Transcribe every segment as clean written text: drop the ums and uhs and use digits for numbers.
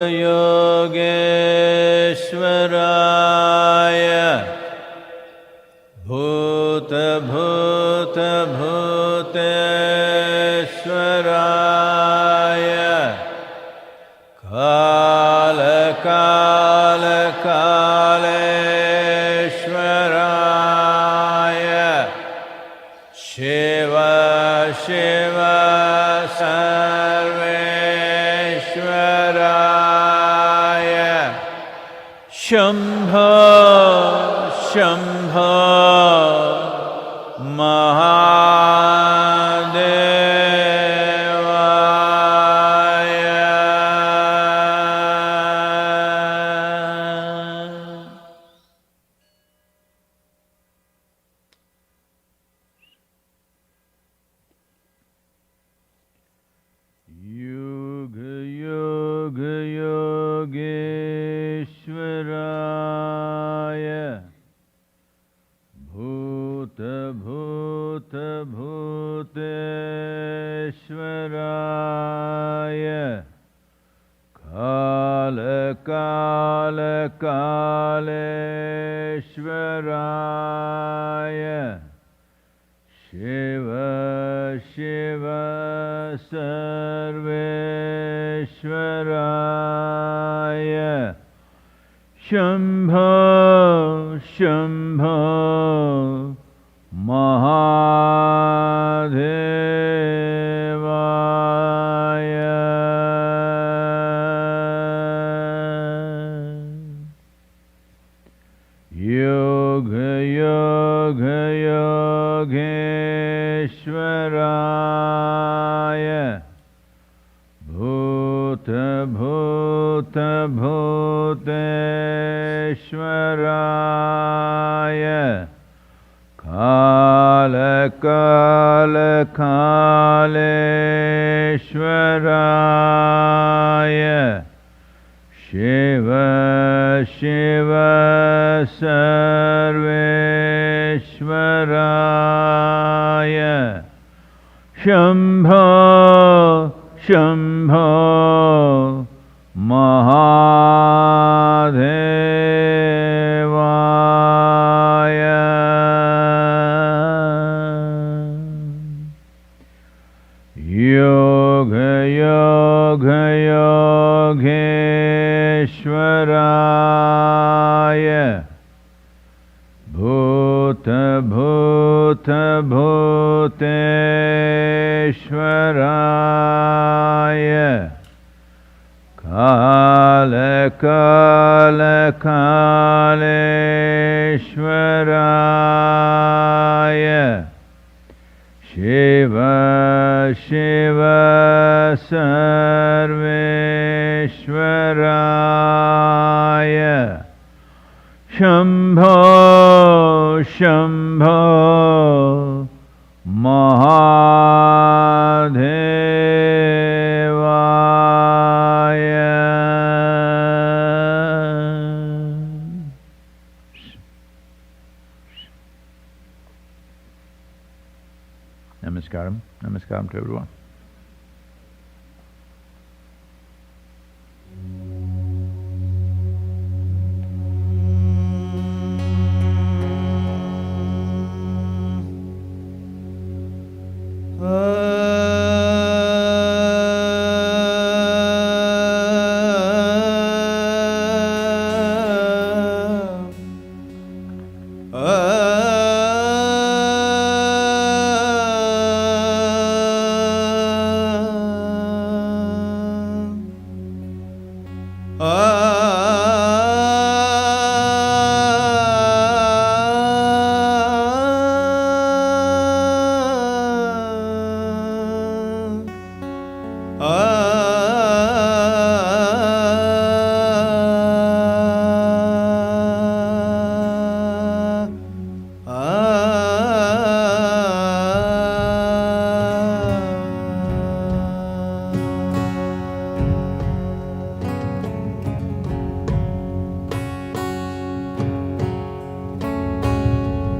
Yogeshwaraya Bhuta Bhuta Bhuteshwaraya Kala Kala Kaleshwaraya Shiva Shiva Shambho Shambho Mahadevaya. Yoga Yoga Yogeshwaraya Bhuta Bhuta Bhuteshwaraya Kala Kala Kaleshwaraya Shiva Shiva Sarveshwaraya Shambho Shambho Mahadevaya. Yoga Yoga Yogeshwaraya Bhuta Bhuta Bhuteshwaraya Kala Kala Kaleshwaraya Shiva Shiva Sarveshwaraya Shambho Shambho Mahadevaya. Yoga Yoga Yogeshwaraya Bhuta Bhuta Bhuteshwaraya Kala Kala Kaleshwaraya Shiva Shiva Sarveshwaraya Shambho Shambho Mahadevaya. Namaskaram. Namaskaram to everyone.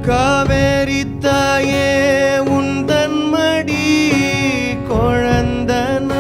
Kaveri தாயே உந்தன் மடி குழந்தனார்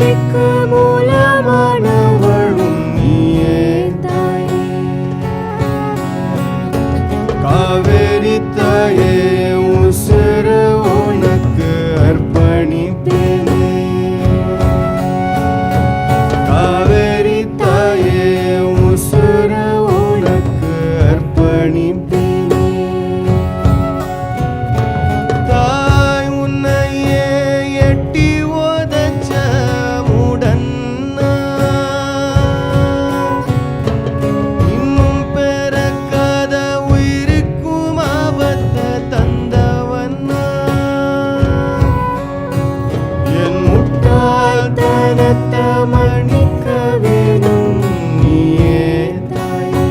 வளர்ச்சிக்கு மூலமானவளும் நீயே தாயே. காவேரி தாயே உசுறு உனக்கு அர்ப்பணிப்பேனே. காவேரி தாயே உசுறு உனக்கு அர்ப்பணிப்பேனே. தாய் உன்னையே எட்டி உதைச்ச மூடன் நான். இன்னும் பிறக்காத உயிருக்கும் ஆபத்தை தந்தவன் நான். என் முட்டாள்தனத்தை மன்னிக்க வேணும் நீயே தாயே.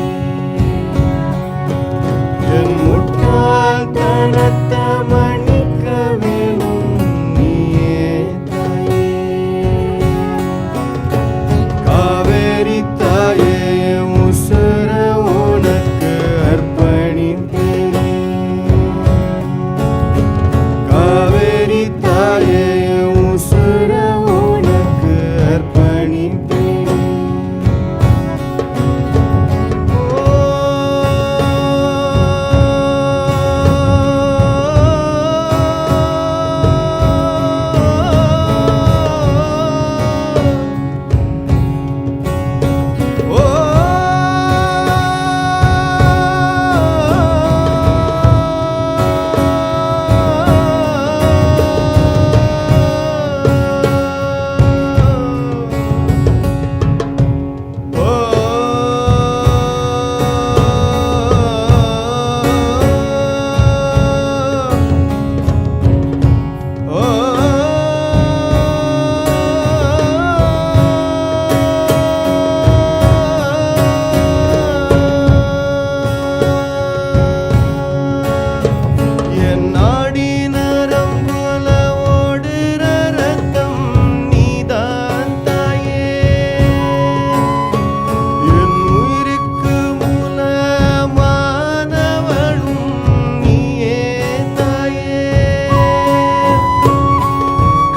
என் முட்டாள்தனத்தை மன்னிக்க வேணும் நீயே தாயே. காவேரி தாயே உசுர உனக்கு அர்ப்பணிப்பேனே. காவேரி தாயே உசுர உனக்கு அர்ப்பணிப்பேனே. என் நாடி நரம்புல ஓடுற ரத்தம் நீதான் தாயே. என் உயிருக்கு மூலமானவளும் நீயே தாயே.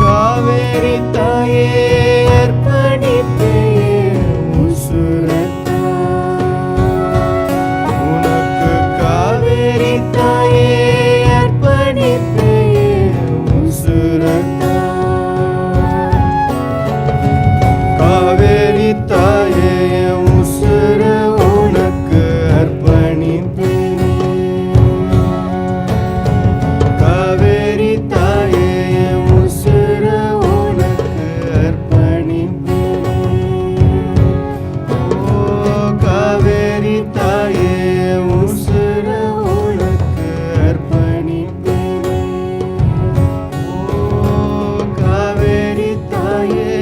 காவேரி தாயே அர்ப்பணிப்பேன் உசுரத்தா உனக்கு. காவேரி தாயே அர்ப்பணிப்பேன் உசுரத்தா. காவேரி தாயே உசுர உனக்கு அர்ப்பணிப்பேனே. காவேரி தாயே உசுர உனக்கு அர்ப்பணிப்பேனே. ஓ காவேரி தாயே உசுர உனக்கு அர்ப்பணிப்பேனே. ஓ காவேரி தாயே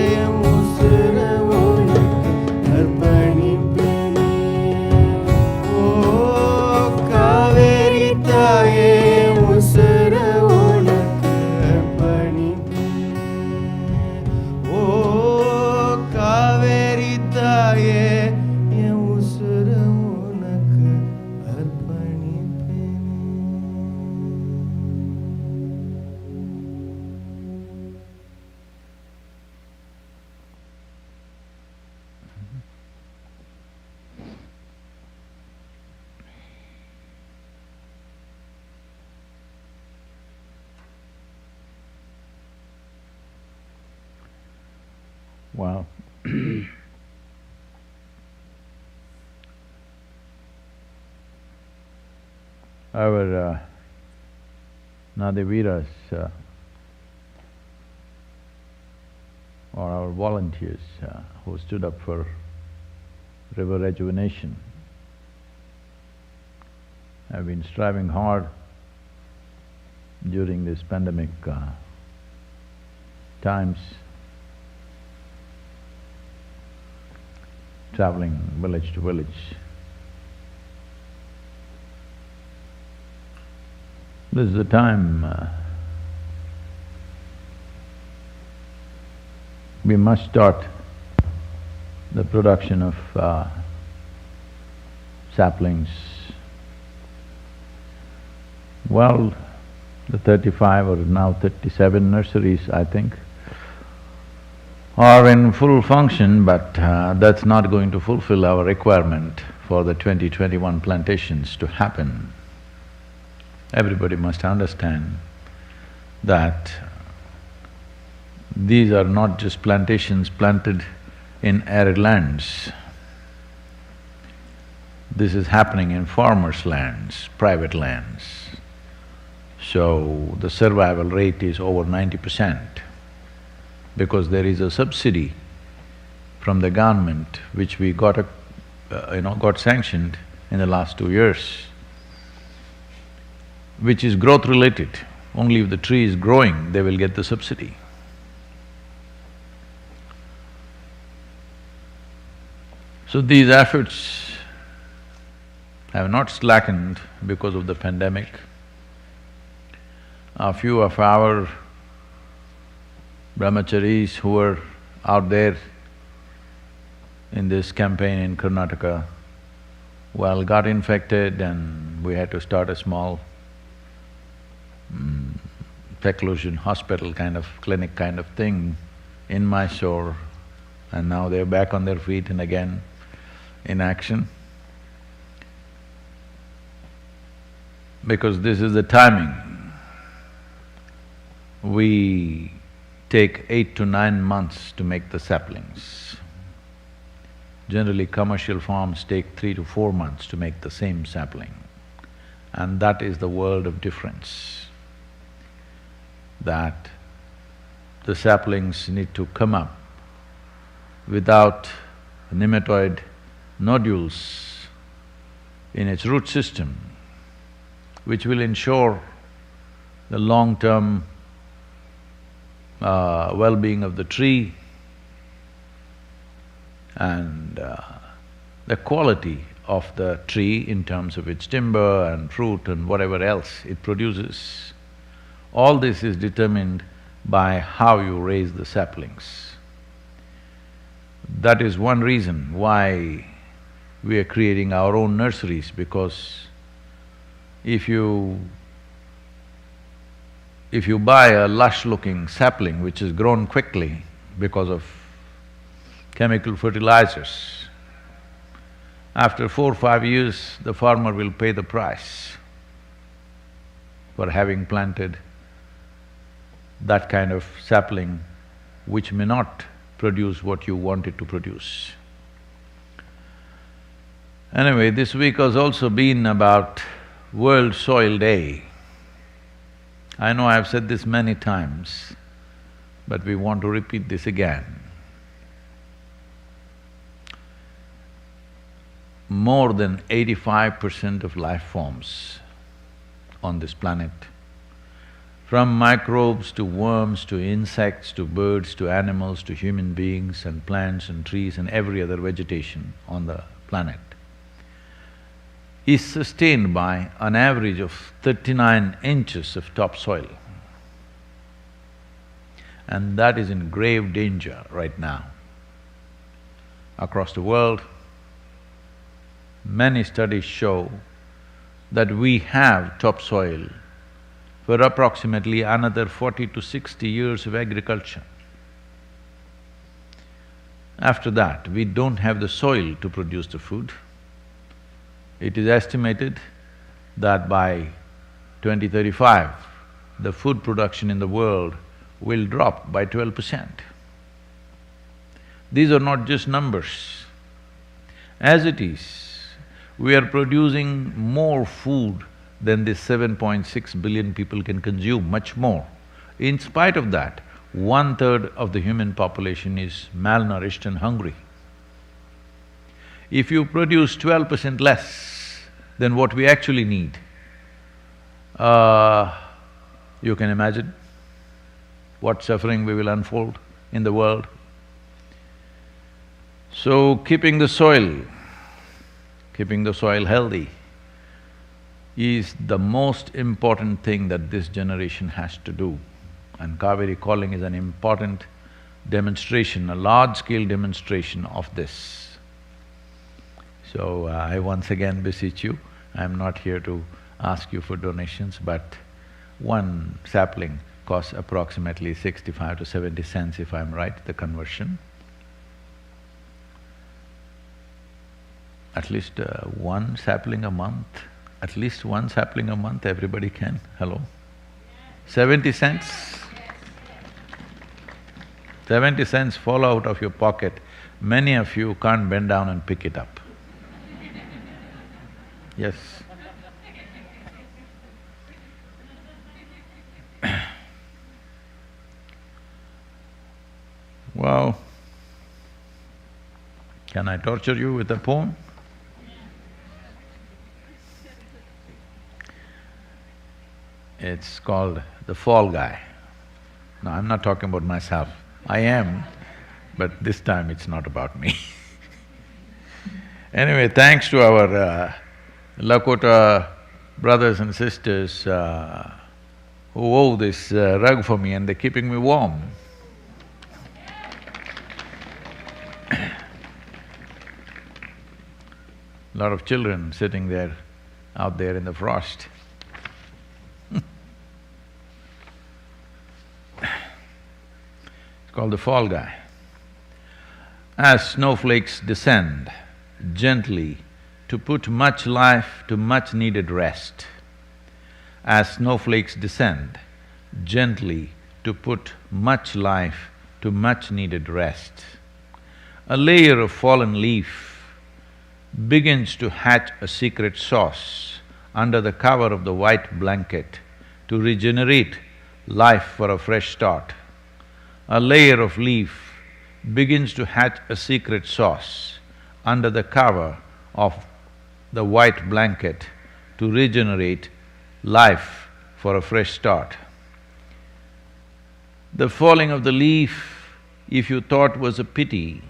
உசுர உனக்கு அர்ப்பணிப்பேனே. ஓ காவேரி தாயே உசுர உனக்கு அர்ப்பணிப்பேனே. ஓ காவேரி தாயே என் உசுர உனக்கு அர்ப்பணிப்பேனே. Wow. Our Nadiviras or our volunteers who stood up for river rejuvenation have been striving hard during this pandemic times, traveling village to village. This is the time we must start the production of saplings. Well, the 35 or now 37 nurseries, I think, are in full function, but that's not going to fulfill our requirement for the 2021 plantations to happen. Everybody must understand that these are not just plantations planted in arid lands. This is happening in farmers' lands, private lands. So the survival rate is over 90% because there is a subsidy from the government which we got got sanctioned in the last 2 years, which is growth related. Only if the tree is growing, they will get the subsidy. So these efforts have not slackened because of the pandemic. A few of our brahmacharis who were out there in this campaign in Karnataka, well, got infected and we had to start a small seclusion hospital kind of clinic kind of thing in Mysore, and now they're back on their feet and again in action. Because this is the timing. We take 8 to 9 months to make the saplings. Generally, commercial farms take 3 to 4 months to make the same sapling. And that is the world of difference. That the saplings need to come up without nematode nodules in its root system, which will ensure the long-term well-being of the tree and the quality of the tree in terms of its timber and fruit and whatever else it produces. All this is determined by how you raise the saplings. That is one reason why we are creating our own nurseries, because if you buy a lush-looking sapling which is grown quickly because of chemical fertilizers, after 4 or 5 years, the farmer will pay the price for having planted that kind of sapling which may not produce what you want it to produce. Anyway, this week has also been about World Soil Day. I know I've said this many times, but we want to repeat this again. More than 85% of life forms on this planet, from microbes to worms to insects to birds to animals to human beings and plants and trees and every other vegetation on the planet, is sustained by an average of 39 inches of topsoil. And that is in grave danger right now. Across the world, many studies show that we have topsoil for approximately another 40 to 60 years of agriculture. After that, we don't have the soil to produce the food. It is estimated that by 2035, the food production in the world will drop by 12%. These are not just numbers. As it is, we are producing more food than this 7.6 billion people can consume, much more. In spite of that, 1/3 of the human population is malnourished and hungry. If you produce 12% less than what we actually need, you can imagine what suffering we will unfold in the world. So, keeping the soil healthy is the most important thing that this generation has to do. And Kaveri calling is an important demonstration, a large-scale demonstration of this. So, I once again beseech you, I'm not here to ask you for donations, but one sapling costs approximately 65 to 70 cents if I'm right, the conversion. At least one sapling a month, at least one sapling a month everybody can, hello? 70 cents? 70 cents fall out of your pocket, many of you can't bend down and pick it up. Yes. Well, can I torture you with a poem? It's called The Fall Guy. No, I'm not talking about myself. I am, but this time it's not about me. Anyway, thanks to our Lakota brothers and sisters who wove this rug for me and they're keeping me warm. Lot of children sitting there, out there in the frost. It's called The Fall Guy. As snowflakes descend gently to put much life to much needed rest, as snowflakes descend gently to put much life to much needed rest, a layer of fallen leaf begins to hatch a secret sauce under the cover of the white blanket to regenerate life for a fresh start. A layer of leaf begins to hatch a secret sauce under the cover of the white blanket to regenerate life for a fresh start. The falling of the leaf, if you thought was a pity,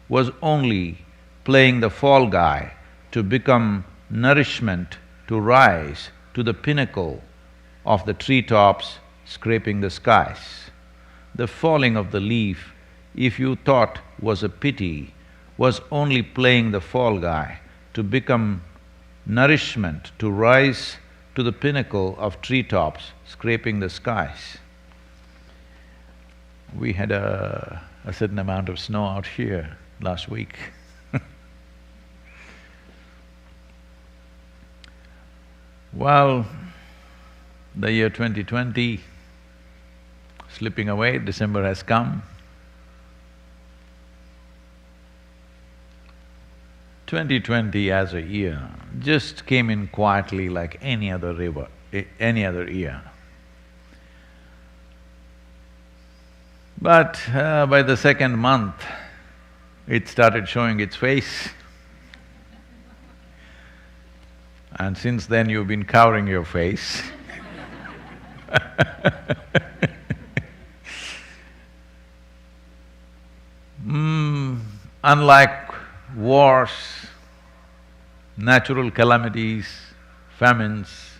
was only playing the fall guy to become nourishment to rise to the pinnacle of the treetops scraping the skies. The falling of the leaf, if you thought was a pity, was only playing the fall guy to become nourishment to rise to the pinnacle of treetops scraping the skies. We had a certain amount of snow out here last week. Well, the year 2020 slipping away, December has come. 2020 as a year just came in quietly like any other river, any other year. But by the second month, it started showing its face. And since then you've been covering your face. Unlike wars, natural calamities, famines,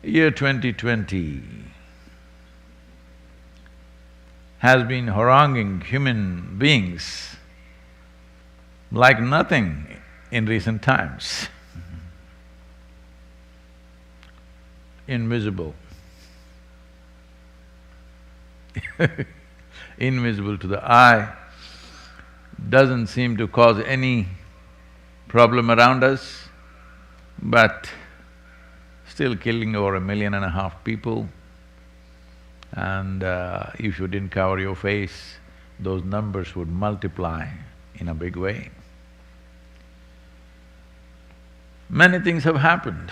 year 2020 has been haranguing human beings like nothing in recent times. Invisible. Invisible to the eye, doesn't seem to cause any problem around us, but still killing over 1.5 million people. And if you didn't cover your face, those numbers would multiply in a big way. Many things have happened.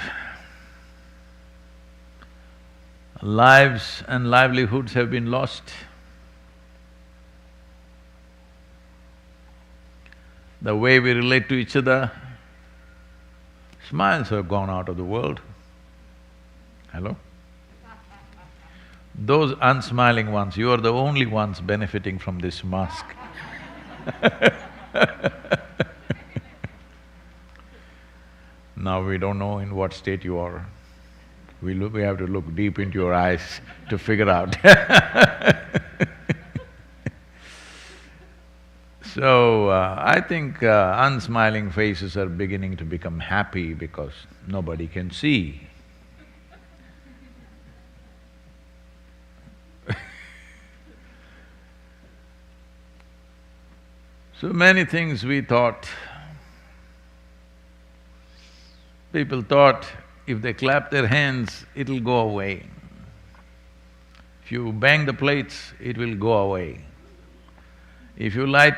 Lives and livelihoods have been lost. The way we relate to each other, smiles have gone out of the world. Hello? Those unsmiling ones, you are the only ones benefiting from this mask. Now we don't know in what state you are. We have to look deep into your eyes to figure out. So, I think unsmiling faces are beginning to become happy because nobody can see. So many things we thought, people thought if they clap their hands, it'll go away. If you bang the plates, it will go away. If you light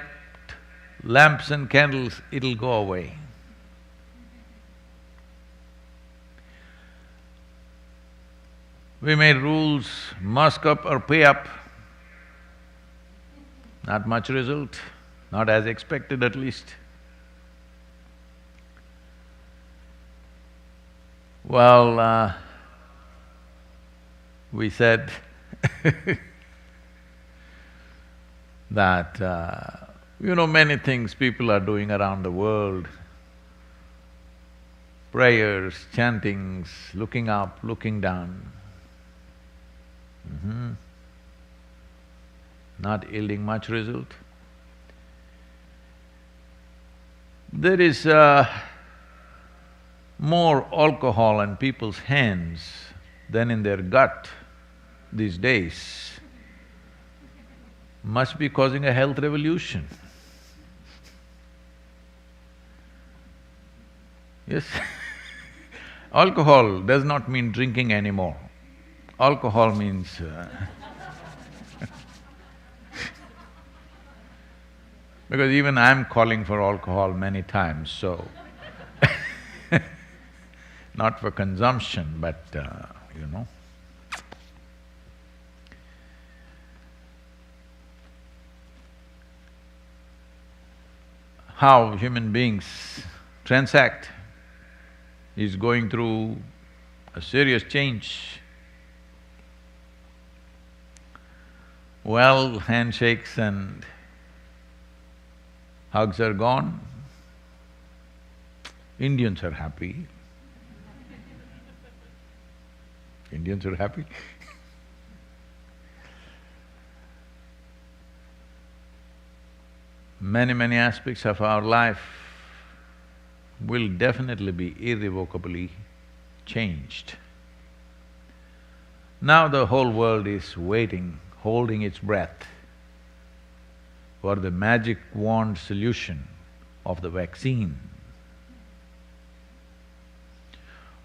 lamps and candles, it'll go away. We made rules, mask up or pay up. Not much result, not as expected at least. Well, we said that, many things people are doing around the world. Prayers, chantings, looking up, looking down. Not yielding much result. There is more alcohol in people's hands than in their gut these days. Must be causing a health revolution. Yes. Alcohol does not mean drinking anymore. Alcohol means because even I'm calling for alcohol many times, so not for consumption, but how human beings transact is going through a serious change. Well, handshakes and hugs are gone. Indians are happy. Indians are happy. Many aspects of our life will definitely be irrevocably changed. Now the whole world is waiting, holding its breath for the magic wand solution of the vaccine.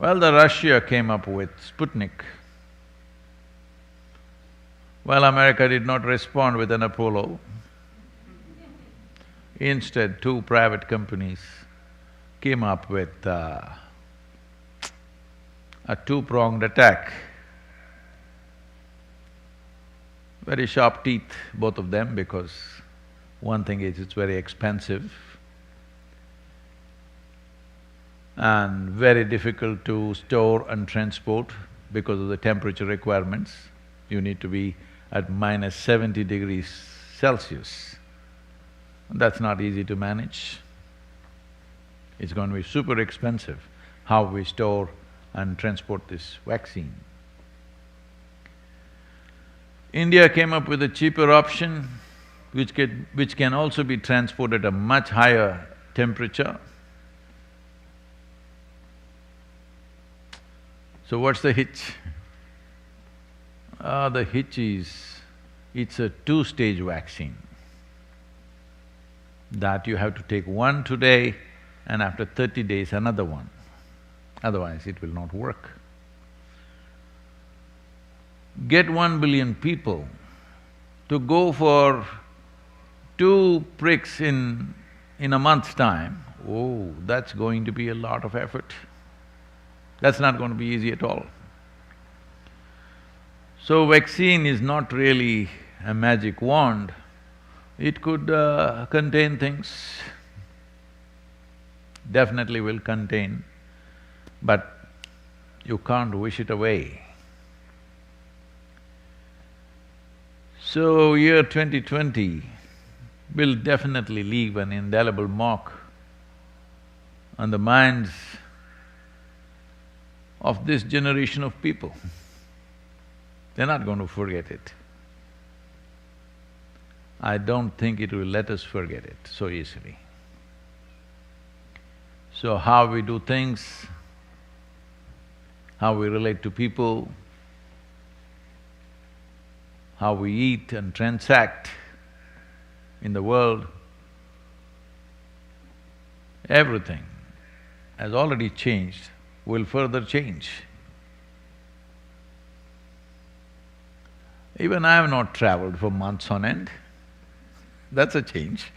Well, the Russia came up with Sputnik. Well, America did not respond with an Apollo. Instead, two private companies came up with a two-pronged attack. Very sharp teeth, both of them, because one thing is it's very expensive and very difficult to store and transport because of the temperature requirements. You need to be at minus 70 degrees Celsius. That's not easy to manage. It's going to be super expensive, how we store and transport this vaccine. India came up with a cheaper option, which can also be transported at a much higher temperature. So what's the hitch? The hitch is, it's a two-stage vaccine that you have to take one today and after 30 days another one, otherwise it will not work. Get 1 billion people to go for 2 pricks in a month's time, oh, that's going to be a lot of effort. That's not going to be easy at all. So vaccine is not really a magic wand. It could contain things, definitely will contain, but you can't wish it away. So year 2020 will definitely leave an indelible mark on the minds of this generation of people. They're not going to forget it. I don't think it will let us forget it so easily. So how we do things, how we relate to people, how we eat and transact in the world Everything has already changed, will further change. Even I have not traveled for months on end. That's a change.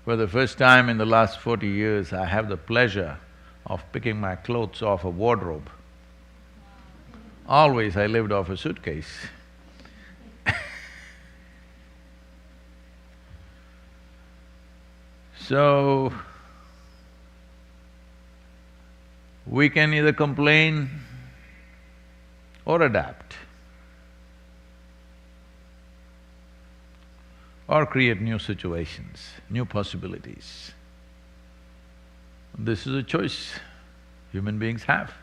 For the first time in the last 40 years, I have the pleasure of picking my clothes off a wardrobe. Always I lived off a suitcase. So, we can either complain or adapt, or create new situations, new possibilities. This is a choice human beings have.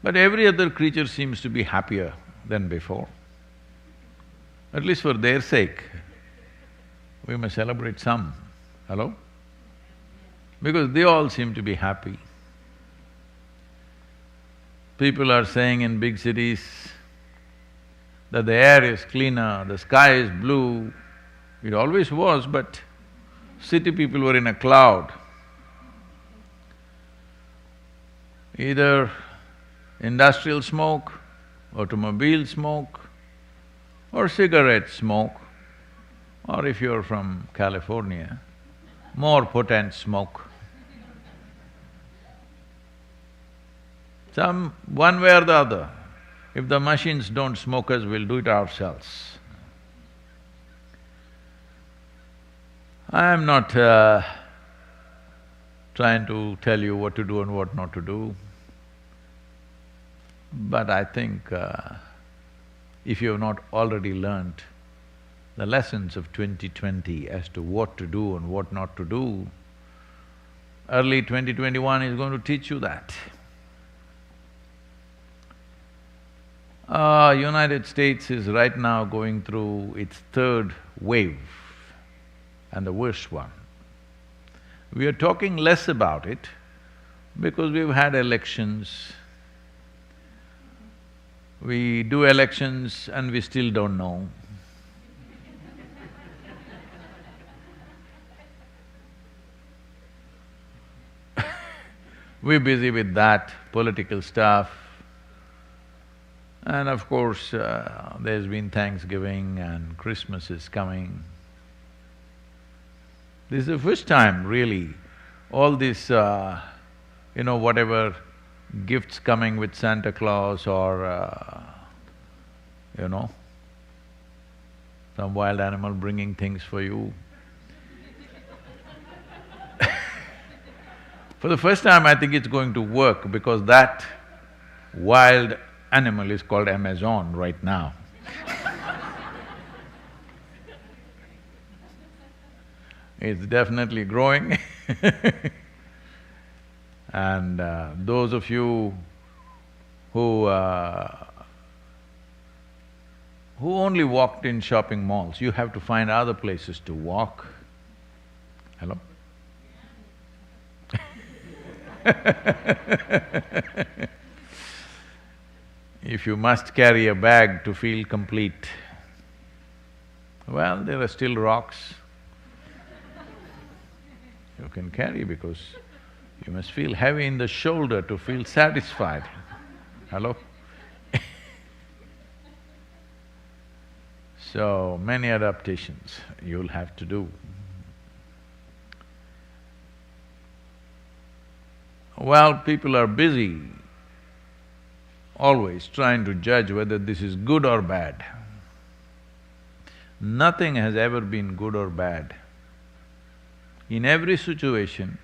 But every other creature seems to be happier than before. At least for their sake, we must celebrate some. Hello? Because they all seem to be happy. People are saying in big cities that the air is cleaner, the sky is blue. It always was, but city people were in a cloud. Either industrial smoke, automobile smoke, or cigarette smoke, or if you're from California, more potent smoke. One way or the other, if the machines don't smoke us, we'll do it ourselves. I am not trying to tell you what to do and what not to do, but I think if you have not already learnt the lessons of 2020 as to what to do and what not to do, early 2021 is going to teach you that. United States is right now going through its third wave, and the worst one. We are talking less about it because we've had elections. We do elections and we still don't know. We're busy with that, political stuff. And of course, there's been Thanksgiving and Christmas is coming. This is the first time really, all this, whatever gifts coming with Santa Claus or, some wild animal bringing things for you. For the first time, I think it's going to work because that wild animal is called Amazon right now. It's definitely growing and those of you who only walked in shopping malls, you have to find other places to walk. Hello? If you must carry a bag to feel complete, well, there are still rocks you can carry because you must feel heavy in the shoulder to feel satisfied. Hello? So, many adaptations you'll have to do. Well, people are busy always trying to judge whether this is good or bad. Nothing has ever been good or bad. In every situation,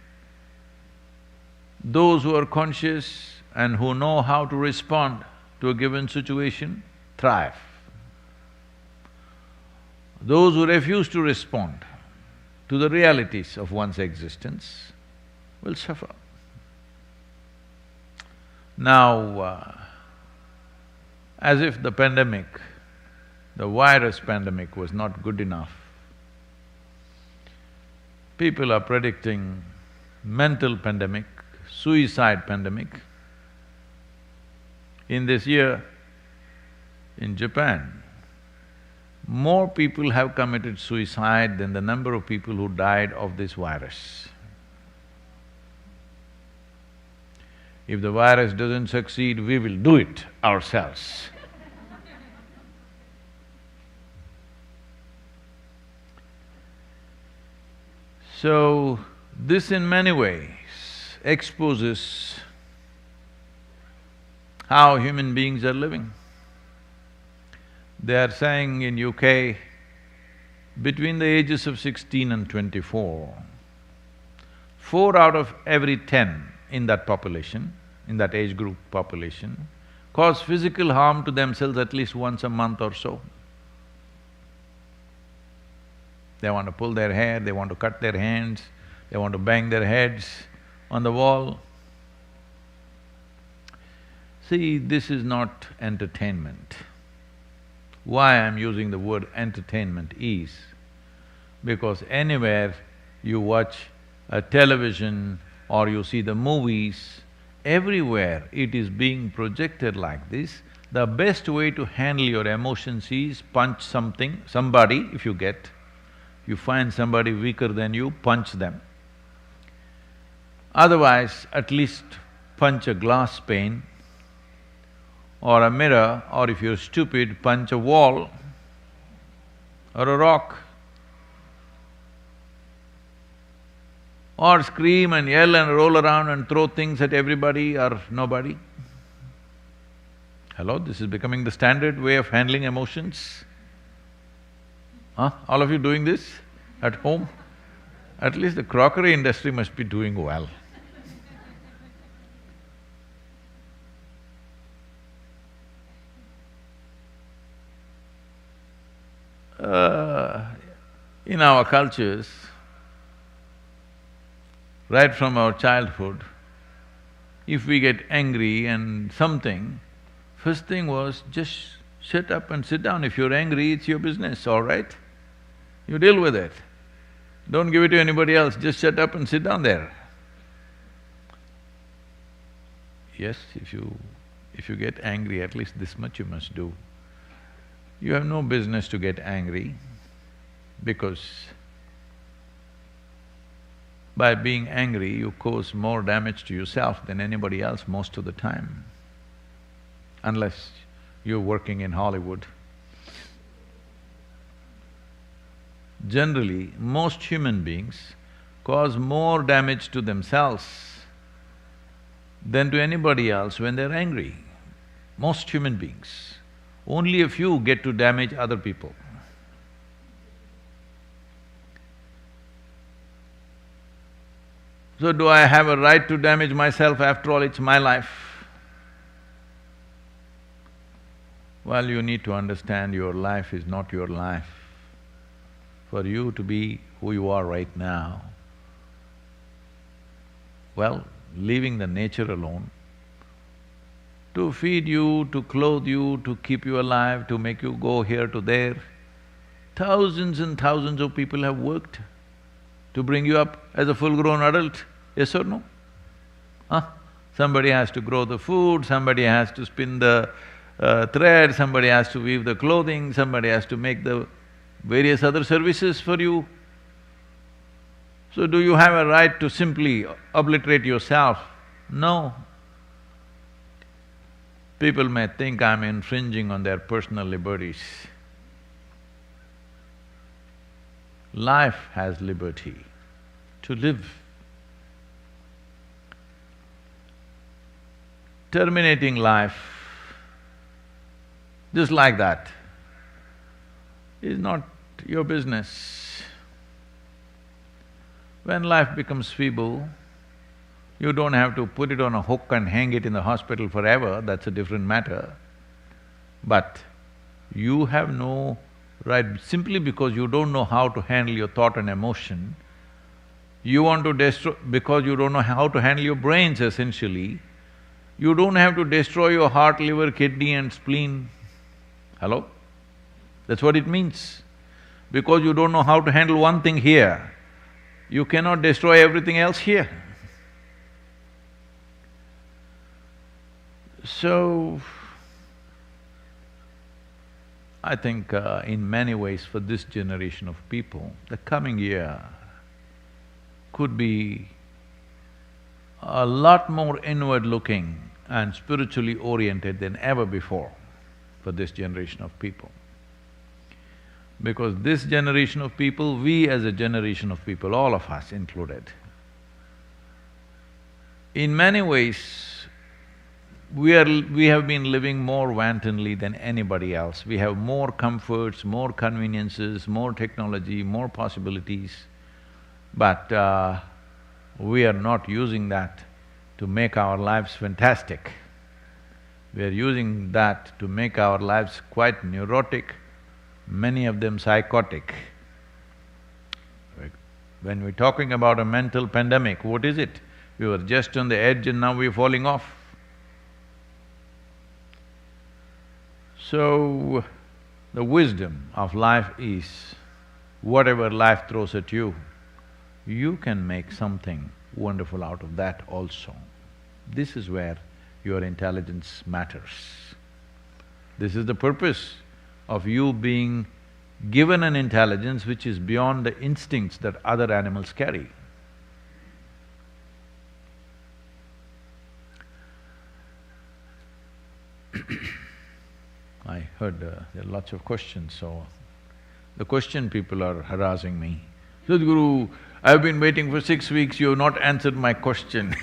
those who are conscious and who know how to respond to a given situation thrive. Those who refuse to respond to the realities of one's existence will suffer. Now, as if the pandemic, the virus pandemic was not good enough, people are predicting mental pandemic, suicide pandemic. In this year, In Japan, more people have committed suicide than the number of people who died of this virus. If the virus doesn't succeed, we will do it ourselves. So, this in many ways exposes how human beings are living. They are saying in UK, between the ages of 16 and 24, 4 out of every 10 in that population, in that age group population, cause physical harm to themselves at least once a month or so. They want to pull their hair, they want to cut their hands, they want to bang their heads on the wall. See, this is not entertainment. Why I'm using the word entertainment is because anywhere you watch a television or you see the movies, everywhere it is being projected like this. The best way to handle your emotions is punch somebody if you get. You find somebody weaker than you, punch them. Otherwise, at least punch a glass pane or a mirror, or if you're stupid, punch a wall or a rock. Or scream and yell and roll around and throw things at everybody or nobody. Hello, this is becoming the standard way of handling emotions. Huh? All of you doing this at home? At least the crockery industry must be doing well. In our cultures, right from our childhood, if we get angry and something, first thing was just shut up and sit down. If you're angry, it's your business, all right? You deal with it. Don't give it to anybody else, just shut up and sit down there. Yes, if you get angry, at least this much you must do. You have no business to get angry because by being angry, you cause more damage to yourself than anybody else most of the time, unless you're working in Hollywood. Generally, most human beings cause more damage to themselves than to anybody else when they're angry. Most human beings. Only a few get to damage other people. So do I have a right to damage myself? After all, it's my life. Well, you need to understand your life is not your life. For you to be who you are right now, well, leaving the nature alone, to feed you, to clothe you, to keep you alive, to make you go here to there, thousands and thousands of people have worked to bring you up as a full-grown adult, yes or no? Huh? Somebody has to grow the food, somebody has to spin the thread, somebody has to weave the clothing, somebody has to make the various other services for you. So do you have a right to simply obliterate yourself? No. People may think I'm infringing on their personal liberties. Life has liberty to live. Terminating life just like that is not your business. When life becomes feeble, you don't have to put it on a hook and hang it in the hospital forever, that's a different matter. But you have no right, simply because you don't know how to handle your thought and emotion, you want to destroy… because you don't know how to handle your brains essentially, you don't have to destroy your heart, liver, kidney and spleen. Hello? That's what it means. Because you don't know how to handle one thing here, you cannot destroy everything else here. So, I think in many ways for this generation of people, the coming year could be a lot more inward-looking and spiritually oriented than ever before for this generation of people. Because this generation of people, we as a generation of people, all of us included, in many ways, we have been living more wantonly than anybody else. We have more comforts, more conveniences, more technology, more possibilities, but we are not using that to make our lives fantastic. We are using that to make our lives quite neurotic, many of them psychotic. When we're talking about a mental pandemic, what is it? We were just on the edge and now we're falling off. So, the wisdom of life is, whatever life throws at you, you can make something wonderful out of that also. This is where your intelligence matters. This is the purpose of you being given an intelligence which is beyond the instincts that other animals carry. I heard there are lots of questions, so the question people are harassing me. Sadhguru, I've been waiting for 6 weeks, you have not answered my question.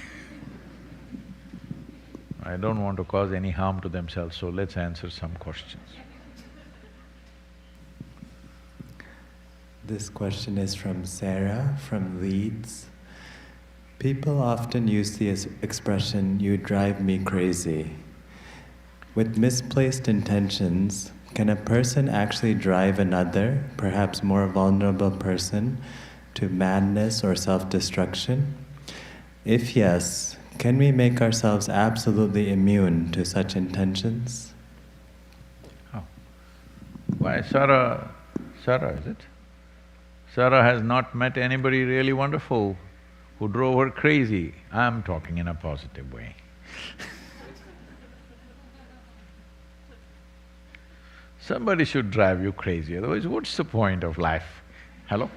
I don't want to cause any harm to themselves, so let's answer some questions. This question is from Sarah from Leeds. People often use the expression, "you drive me crazy." With misplaced intentions, can a person actually drive another, perhaps more vulnerable person, to madness or self-destruction? If yes, can we make ourselves absolutely immune to such intentions? Oh. Why, Sarah, is it? Sarah has not met anybody really wonderful who drove her crazy. I'm talking in a positive way. Somebody should drive you crazy, otherwise what's the point of life? Hello?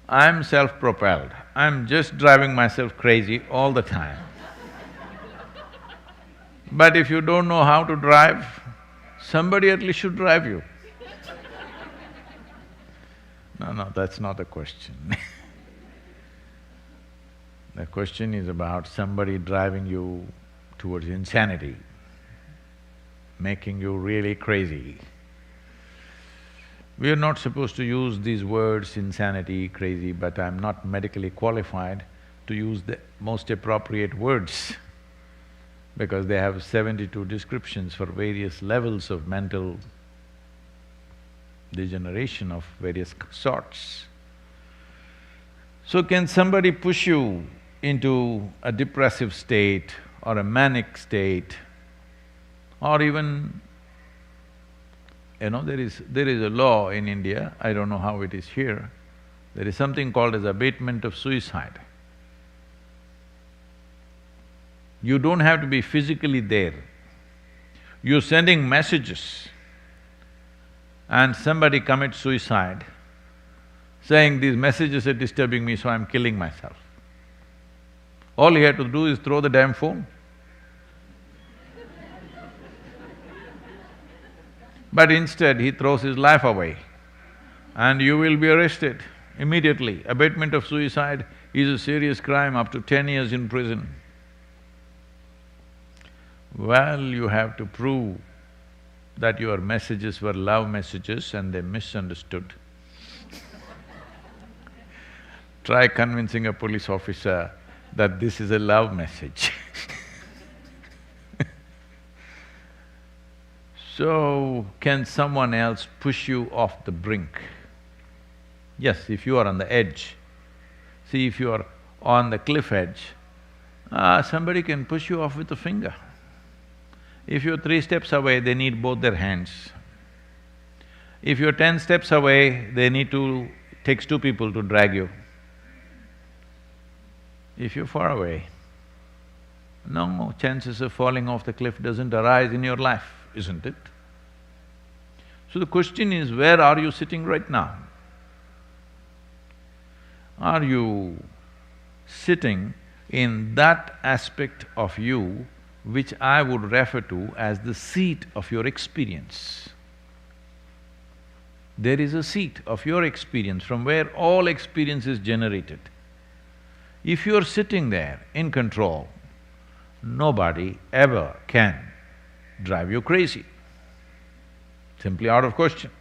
I'm self-propelled. I'm just driving myself crazy all the time. But if you don't know how to drive, somebody at least should drive you. No, that's not the question. The question is about somebody driving you towards insanity, making you really crazy. We are not supposed to use these words, insanity, crazy, but I'm not medically qualified to use the most appropriate words because they have 72 descriptions for various levels of mental degeneration of various sorts. So can somebody push you into a depressive state or a manic state, or even, there is a law in India, I don't know how it is here, there is something called as abatement of suicide. You don't have to be physically there. You're sending messages and somebody commits suicide, saying, "These messages are disturbing me, so I'm killing myself." All he had to do is throw the damn phone. But instead, he throws his life away and you will be arrested immediately. Abatement of suicide is a serious crime, up to 10 years in prison. Well, you have to prove that your messages were love messages and they misunderstood. Try convincing a police officer that this is a love message. So, can someone else push you off the brink? Yes, if you are on the edge. See, if you are on the cliff edge, somebody can push you off with a finger. If you're 3 steps away, they need both their hands. If you're 10 steps away, takes 2 people to drag you. If you're far away, no chances of falling off the cliff doesn't arise in your life, isn't it? So the question is, where are you sitting right now? Are you sitting in that aspect of you which I would refer to as the seat of your experience? There is a seat of your experience from where all experience is generated. If you're sitting there in control, nobody ever can drive you crazy. Simply out of question.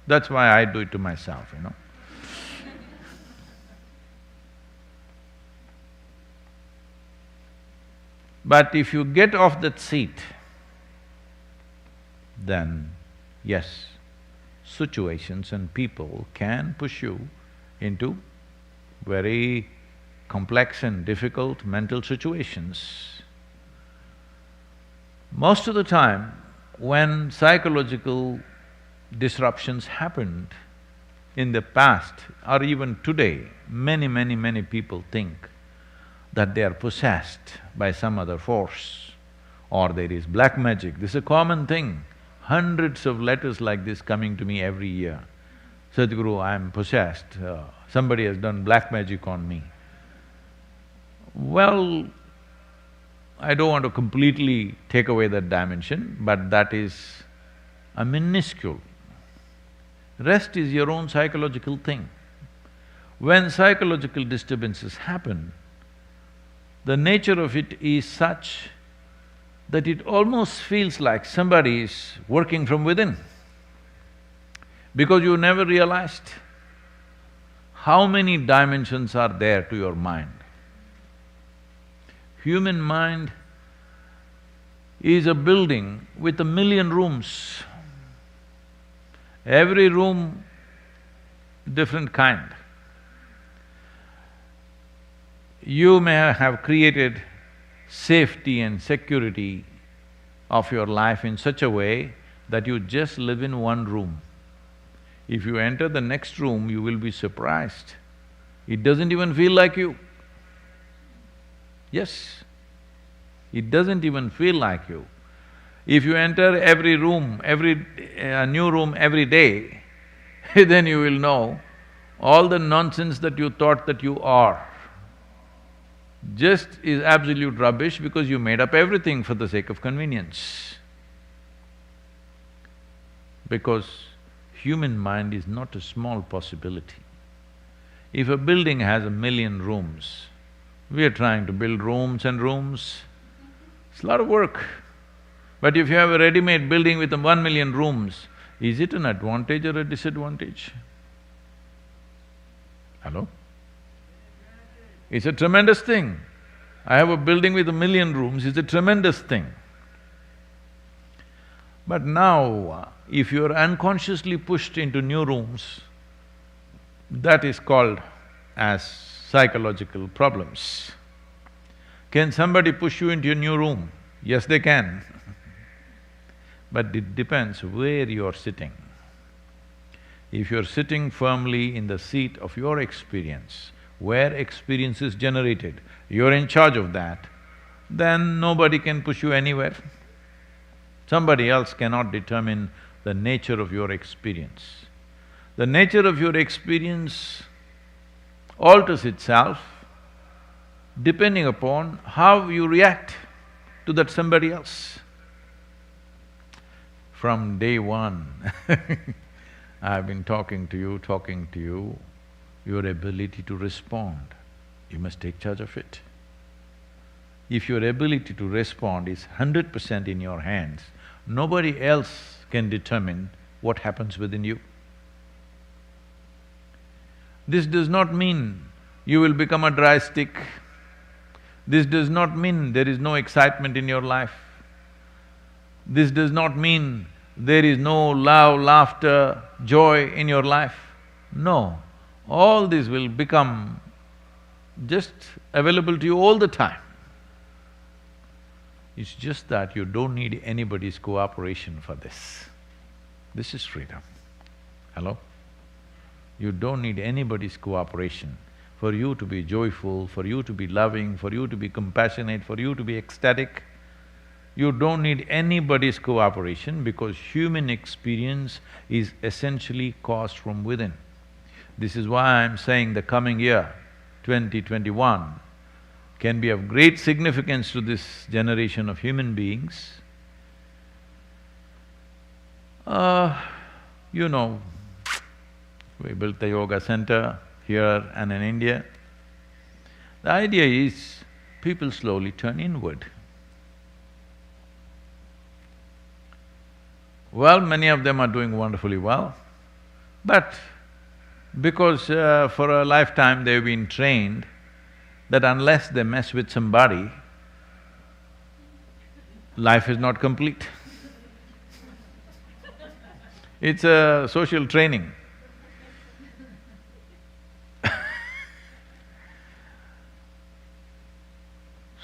That's why I do it to myself, you know. But if you get off that seat, then yes, situations and people can push you into very complex and difficult mental situations. Most of the time, when psychological disruptions happened in the past or even today, many people think that they are possessed by some other force or there is black magic. This is a common thing. Hundreds of letters like this coming to me every year. Sadhguru, I am possessed, somebody has done black magic on me. Well, I don't want to completely take away that dimension, but that is a minuscule. Rest is your own psychological thing. When psychological disturbances happen, the nature of it is such that it almost feels like somebody is working from within, because you never realized how many dimensions are there to your mind. Human mind is a building with 1,000,000 rooms. Every room different kind. You may have created safety and security of your life in such a way that you just live in one room. If you enter the next room, you will be surprised. It doesn't even feel like you. Yes, it doesn't even feel like you. If you enter every room, new room every day, then you will know all the nonsense that you thought that you are just is absolute rubbish because you made up everything for the sake of convenience. Because human mind is not a small possibility. If a building has 1,000,000 rooms, we are trying to build rooms and rooms, it's a lot of work. But if you have a ready-made building with 1,000,000 rooms, is it an advantage or a disadvantage? Hello? It's a tremendous thing. I have a building with 1,000,000 rooms, it's a tremendous thing. But now, if you're unconsciously pushed into new rooms, that is called as psychological problems. Can somebody push you into a new room? Yes, they can. But it depends where you're sitting. If you're sitting firmly in the seat of your experience, where experience is generated, you're in charge of that, then nobody can push you anywhere. Somebody else cannot determine the nature of your experience. The nature of your experience alters itself depending upon how you react to that somebody else. From day one I've been talking to you, your ability to respond, you must take charge of it. If your ability to respond is 100% in your hands, nobody else can determine what happens within you. This does not mean you will become a dry stick. This does not mean there is no excitement in your life. This does not mean there is no love, laughter, joy in your life. No, all this will become just available to you all the time. It's just that you don't need anybody's cooperation for this. This is freedom. Hello? You don't need anybody's cooperation. for you to be joyful, for you to be loving, for you to be compassionate, for you to be ecstatic. You don't need anybody's cooperation because human experience is essentially caused from within. This is why I'm saying the coming year, 2021, can be of great significance to this generation of human beings. You know, we built the yoga center here and in India. The idea is people slowly turn inward. Well, many of them are doing wonderfully well, but because for a lifetime they've been trained that unless they mess with somebody, life is not complete. It's a social training.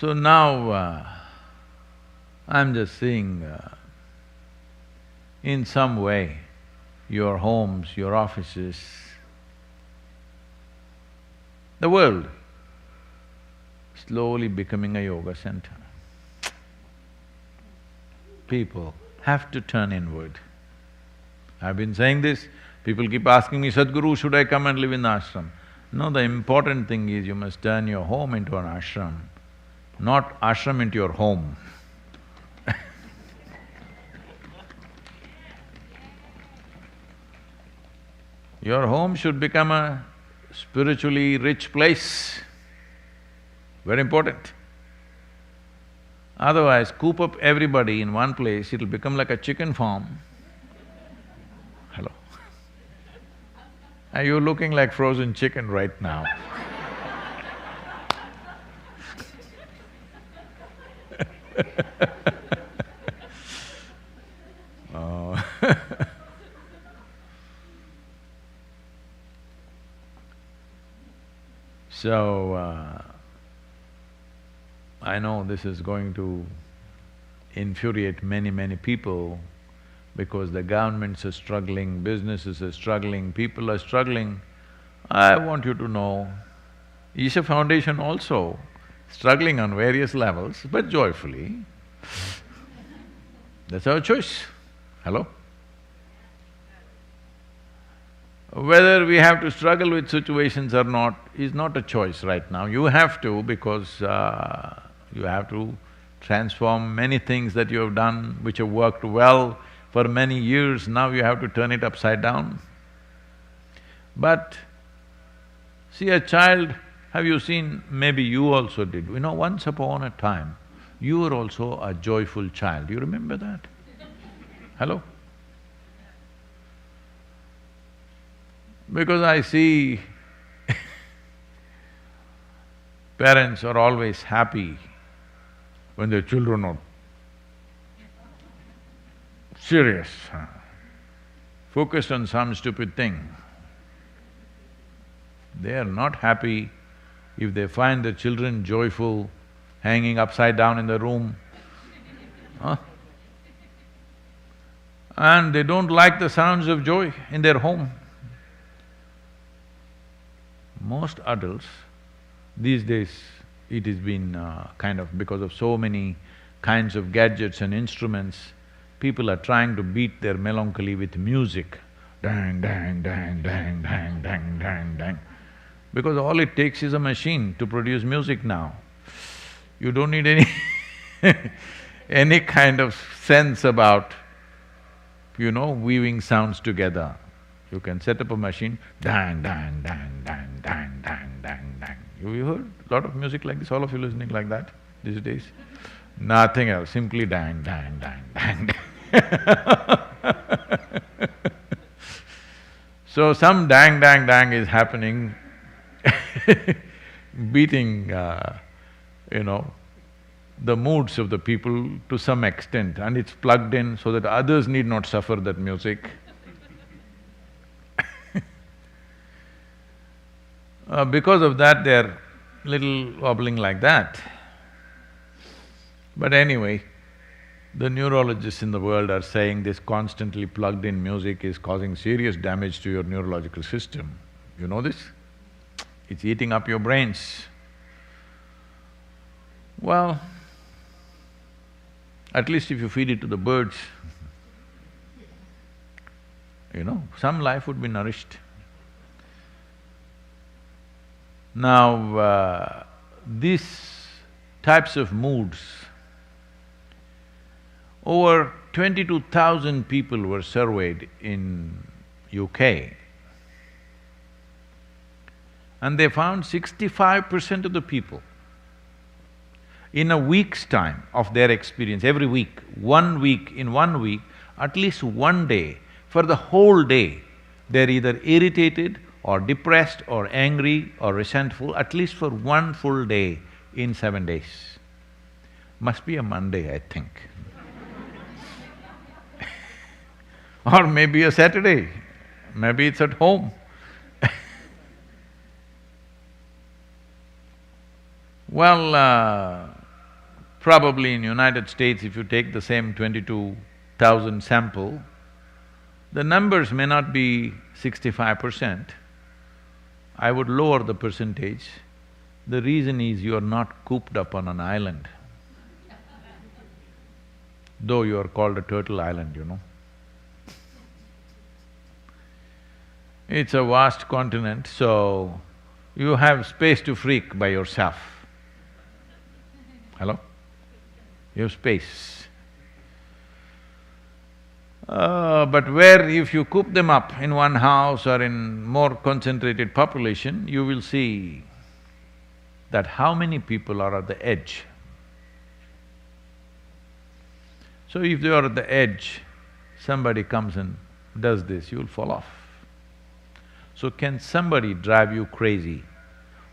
So now, I'm just seeing in some way, your homes, your offices, the world slowly becoming a yoga center. People have to turn inward. I've been saying this, people keep asking me, Sadhguru, should I come and live in the ashram? No, the important thing is you must turn your home into an ashram, not ashram into your home. Your home should become a spiritually rich place, very important. Otherwise, coop up everybody in one place, it'll become like a chicken farm. Hello? Are you looking like frozen chicken right now? Oh. So, I know this is going to infuriate many people because the governments are struggling, businesses are struggling, people are struggling. I want you to know, Isha Foundation also struggling on various levels, but joyfully. That's our choice. Hello? Whether we have to struggle with situations or not is not a choice right now. You have to because you have to transform many things that you have done which have worked well for many years, now you have to turn it upside down. But see, a child, have you seen, maybe you also did, you know, once upon a time, you were also a joyful child, you remember that? Hello? Because I see parents are always happy when their children are serious, focused on some stupid thing. They are not happy if they find their children joyful, hanging upside down in the room, huh? And they don't like the sounds of joy in their home. Most adults, these days, it has been kind of because of so many kinds of gadgets and instruments, people are trying to beat their melancholy with music. Dang, dang, dang, dang, dang, dang, dang, dang. Because all it takes is a machine to produce music now. You don't need any any kind of sense about, you know, weaving sounds together. You can set up a machine, dang, dang, dang, dang, dang, dang, dang, dang. You heard a lot of music like this, all of you listening like that these days? Nothing else, simply dang, dang, dang, dang, dang. So some dang, dang, dang is happening, beating, you know, the moods of the people to some extent, and it's plugged in so that others need not suffer that music. Because of that, they're little wobbling like that. But anyway, the neurologists in the world are saying this constantly plugged-in music is causing serious damage to your neurological system. You know this? It's eating up your brains. Well, at least if you feed it to the birds, some life would be nourished. Now, these types of moods, over 22,000 people were surveyed in UK, and they found 65% of the people, in a week's time of their experience, every week, 1 week, in 1 week, at least one day, for the whole day, they're either irritated or depressed or angry or resentful, at least for one full day in 7 days. Must be a Monday, I think. Or maybe a Saturday, maybe it's at home. Well, probably in United States, if you take the same 22,000 sample, the numbers may not be 65%. I would lower the percentage. The reason is you are not cooped up on an island. Though you are called a turtle island, It's a vast continent, so you have space to freak by yourself. Hello? You have space. But where if you coop them up in one house or in more concentrated population, you will see that how many people are at the edge. So if they are at the edge, somebody comes and does this, you'll fall off. So can somebody drive you crazy?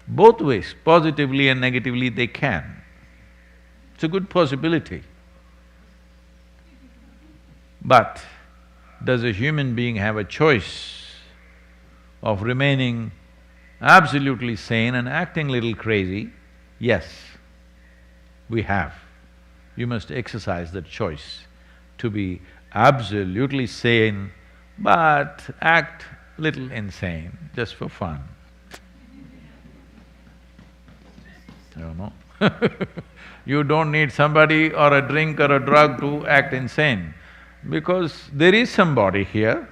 Both ways, positively and negatively they can. It's a good possibility. But does a human being have a choice of remaining absolutely sane and acting little crazy? Yes, we have. You must exercise that choice to be absolutely sane but act little insane, just for fun. You don't need somebody or a drink or a drug to act insane, because there is somebody here,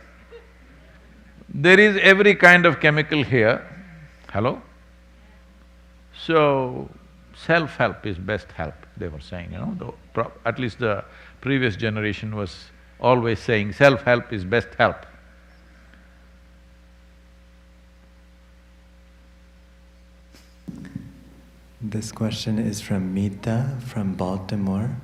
there is every kind of chemical here, hello? So, self-help is best help, they were saying, at least the previous generation was always saying, self-help is best help. This question is from Meeta from Baltimore.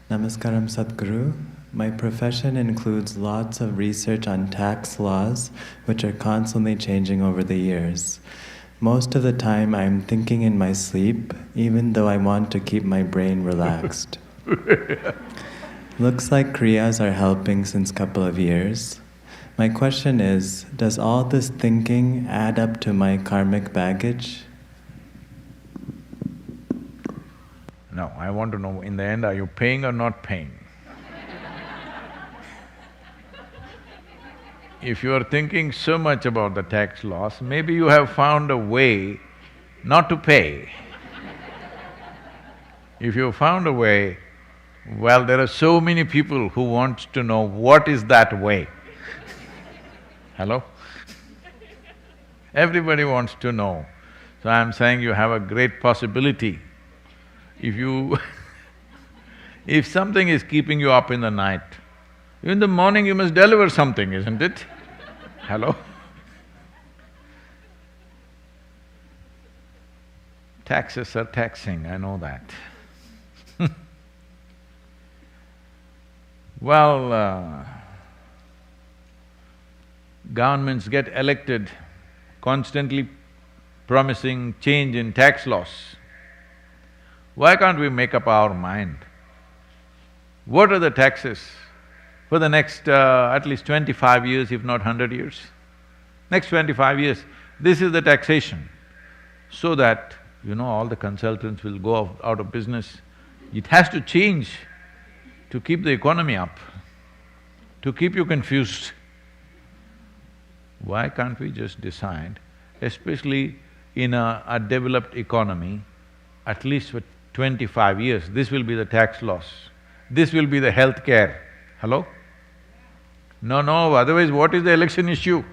Namaskaram Sadhguru. My profession includes lots of research on tax laws, which are constantly changing over the years. Most of the time I'm thinking in my sleep, even though I want to keep my brain relaxed. Looks like Kriyas are helping since couple of years. My question is, does all this thinking add up to my karmic baggage? No, I want to know, in the end, are you paying or not paying? If you are thinking so much about the tax laws, maybe you have found a way not to pay. If you found a way, well, there are so many people who want to know what is that way. Hello? Everybody wants to know. So I'm saying you have a great possibility. If something is keeping you up in the night, in the morning you must deliver something, isn't it? Hello? Taxes are taxing, I know that. Well, governments get elected constantly promising change in tax laws. Why can't we make up our mind? What are the taxes for the next at least 25 years, if not 100 years? Next 25 years, this is the taxation, so that, all the consultants will go out of business. It has to change to keep the economy up, to keep you confused. Why can't we just decide, especially in a developed economy, at least for 25 years, this will be the tax laws. This will be the health care. Hello? No, no, otherwise what is the election issue?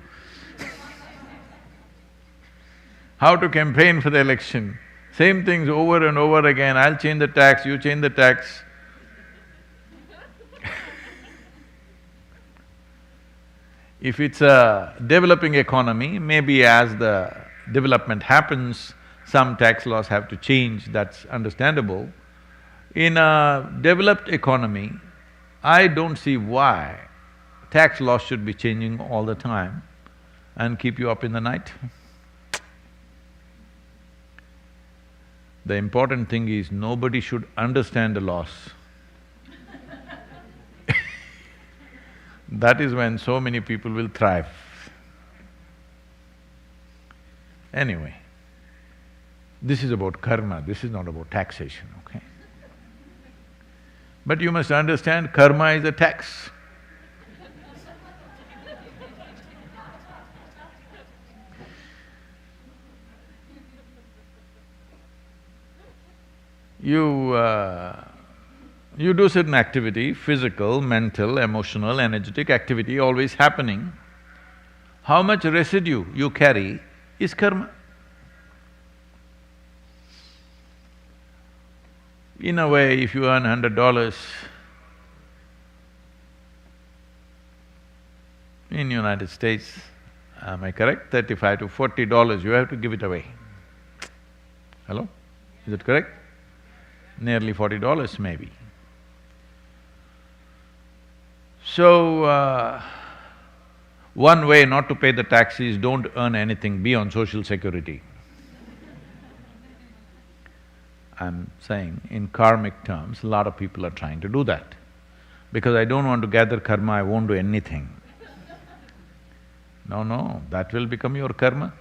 How to campaign for the election? Same things over and over again, I'll change the tax, you change the tax. If it's a developing economy, maybe as the development happens, some tax laws have to change, that's understandable. In a developed economy, I don't see why tax laws should be changing all the time and keep you up in the night. The important thing is nobody should understand the laws. That is when so many people will thrive. Anyway, this is about karma, this is not about taxation, okay? But you must understand karma is a tax. You do certain activity, physical, mental, emotional, energetic activity always happening. How much residue you carry is karma. In a way, if you earn $100 in United States, am I correct? $35 to $40, you have to give it away. Hello? Is it correct? Nearly $40 maybe. So, one way not to pay the tax is don't earn anything, be on social security. I'm saying in karmic terms, a lot of people are trying to do that. Because I don't want to gather karma, I won't do anything. No, no, that will become your karma.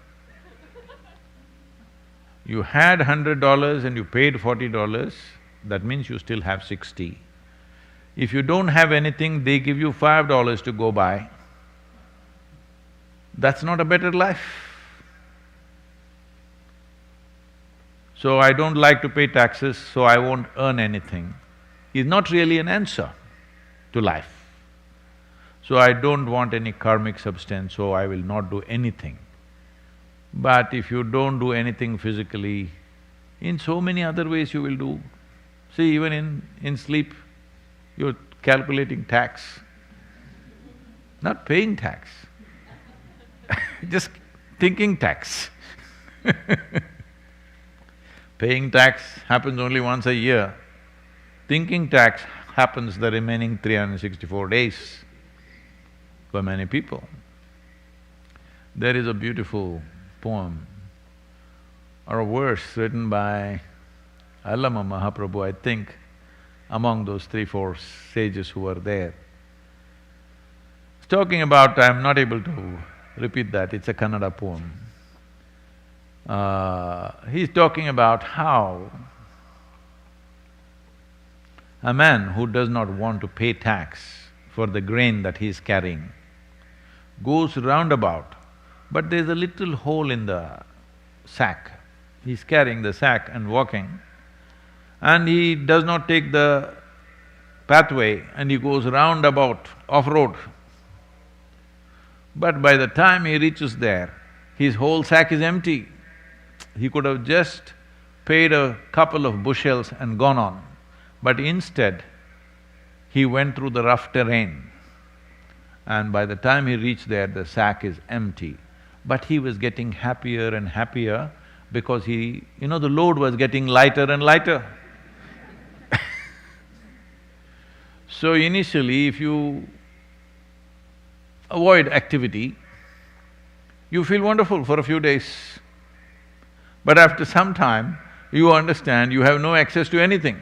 You had $100 and you paid $40, that means you still have 60. If you don't have anything, they give you $5 to go by. That's not a better life. So I don't like to pay taxes, so I won't earn anything, is not really an answer to life. So I don't want any karmic substance, so I will not do anything. But if you don't do anything physically, in so many other ways you will do. See, even in sleep, you're calculating tax, not paying tax, just thinking tax. Paying tax happens only once a year, thinking tax happens the remaining 364 days for many people. There is a beautiful poem or a verse written by Allama Mahaprabhu, I think, among those 3-4 sages who were there. It's talking about… I'm not able to repeat that, it's a Kannada poem. He's talking about how a man who does not want to pay tax for the grain that he is carrying goes roundabout, but there's a little hole in the sack. He's carrying the sack and walking, and he does not take the pathway and he goes roundabout, off-road. But by the time he reaches there, his whole sack is empty. He could have just paid a couple of bushels and gone on, but instead, he went through the rough terrain, and by the time he reached there, the sack is empty. But he was getting happier and happier because the load was getting lighter and lighter. So initially, if you avoid activity, you feel wonderful for a few days. But after some time, you understand you have no access to anything.